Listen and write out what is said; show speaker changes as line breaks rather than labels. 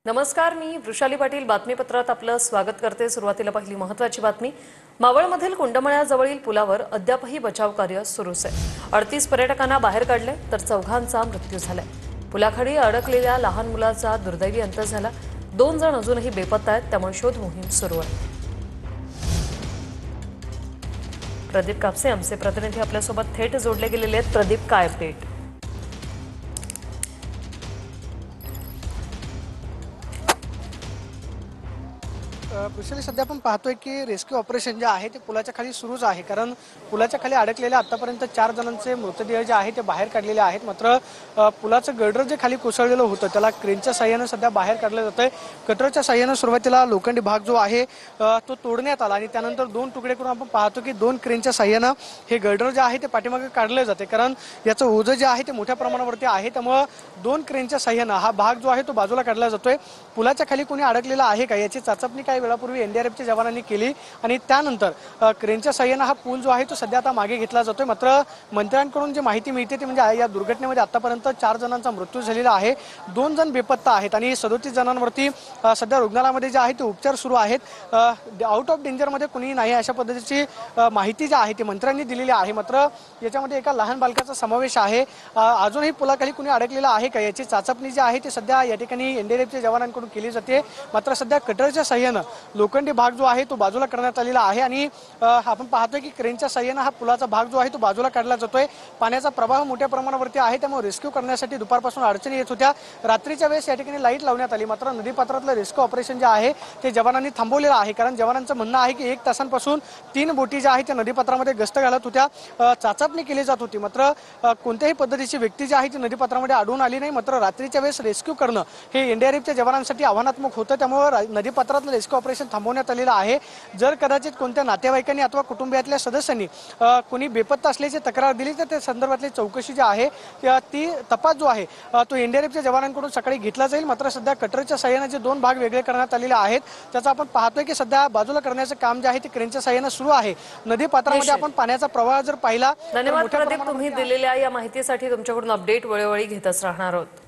नमस्कार, मी वृषाली पाटील बातमीपत्रात आपलं स्वागत करते। सुरुवातीला पहिली महत्त्वाची बातमी। मावळमधील कुंडमळ्याजवळील पुलावर अद्यापही बचाव कार्य सुरूच आहे। 38 पर्यटकांना बाहेर काढले तर 4घांचा मृत्यू झालाय। पुलाखाली अडकलेल्या लहान मुलाचा दुर्दैवी अंत झाला। 2 जण अजूनही बेपत्ता आहेत, त्यामुळे शोध मोहीम सुरू आहे। प्रदीप कापसे आमचे प्रतिनिधी आपल्यासोबत थेट जोडले गेलेले आहेत। प्रदीप, काय अपडेट?
वृषाली, सध्या आपण पाहतोय की रेस्क्यू ऑपरेशन जे आहे ते पुलाच्या खाली सुरूच आहे। कारण पुलाच्या खाली अडकलेल्या आतापर्यंत 4 जणांचे मृतदेह जे आहे ते बाहेर काढलेले आहेत। मात्र पुलाचं गर्डर जे खाली कोसळलेलं होतं त्याला क्रेनच्या साहाय्याने सध्या बाहेर काढलं जातंय। कटरच्या साहाय्याने सुरुवातीला लोखंडी भाग जो आहे तो तोडण्यात आला आणि त्यानंतर 2 तुकडे करून आपण पाहतो की 2 क्रेनच्या साहाय्याने हे गर्डर जे आहे ते पाठीमागे काढले जाते। कारण याचं ओझं जे आहे ते मोठ्या प्रमाणावरती आहे, त्यामुळे 2 क्रेनच्या साहाय्याने हा भाग जो आहे तो बाजूला काढला जातोय। पुलाच्या खाली कोणी अडकलेला आहे का याची चाचपणी काही वेळापूर्वी एनडीआरएफच्या जवानांनी केली आणि त्यानंतर क्रेनच्या साहाय्याने हा पूल जो आहे तो सध्या आता मागे घेतला जातोय। मात्र मंत्र्यांकडून जी माहिती मिळते ती म्हणजे या दुर्घटनेमध्ये आतापर्यंत 4 जणांचा मृत्यू झालेला आहे, 2 जण बेपत्ता आहेत आणि 37 जणांवरती सध्या रुग्णालयामध्ये जे आहे ते उपचार सुरू आहेत। आउट ऑफ डेंजरमध्ये कुणीही नाही अशा पद्धतीची माहिती जी आहे ती मंत्र्यांनी दिलेली आहे। मात्र याच्यामध्ये एका लहान बालकाचा समावेश आहे। अजूनही पुलाखाली कुणी अडकलेला आहे का याची चाचपणी जी आहे ती सध्या या ठिकाणी एनडीआरएफच्या जवानांकडून केली जाते। मात्र सध्या कटरच्या साहाय्याने लोखंडी भाग जो आहे तो बाजूला करण्यात आलेला आहे आणि आपण पाहतोय की क्रेनच्या साहाय्याने हा पुलाचा भाग जो आहे तो बाजूला काढला जातोय। पाण्याचा प्रवाह मोठ्या प्रमाणावरती आहे, त्यामुळे रेस्क्यू करण्यासाठी दुपारपासून अडचणी येत होत्या। रात्रीच्या वेळेस या ठिकाणी लाईट लावण्यात आली, मात्र नदीपात्रातलं रेस्क्यू ऑपरेशन जे आहे ते जवानांनी थांबवलेलं आहे। कारण जवानांचं म्हणणं आहे की 1 तासांपासून 3 बोटी ज्या आहेत त्या नदीपात्रामध्ये गस्त घालत होत्या, चाचपणी केली जात होती। मात्र कोणत्याही पद्धतीची व्यक्ती जी आहे ती नदीपात्रामध्ये आढळून आली नाही। मात्र रात्रीच्या वेळेस रेस्क्यू करणं हे एनडीआरएफच्या जवानांसाठी आव्हानात्मक होतं, त्यामुळे नदीपात्रातलं रेस्क्यू ऑपरेशन थांबवण्यात आलेलं आहे। जर कदाचित कोणत्या नातेवाईकांनी अथवा कुटुंबियातल्या सदस्यांनी कोणी बेपत्ता असल्याची तक्रार दिली तर त्या संदर्भातली चौकशी जी आहे ती तपास जो आहे तो एनडीआरएफच्या जवानांकडून सकाळी घेतला जाईल। मात्र सध्या कटरच्या साहाय्याने जे 2 भाग वेगळे करण्यात आलेले आहेत त्याचा आपण पाहतोय की सध्या बाजूला करण्याचं काम जे आहे ते क्रेनच्या साहाय्याने सुरू आहे। नदीपात्रामध्ये आपण पाण्याचा प्रवाह जर पाहिला तर
धन्यवाद
मोठ्या
प्रदीप, तुम्ही दिलेल्या या माहितीसाठी। तुमच्याकडून अपडेट वेळोवेळी घेतच राहणार आहोत।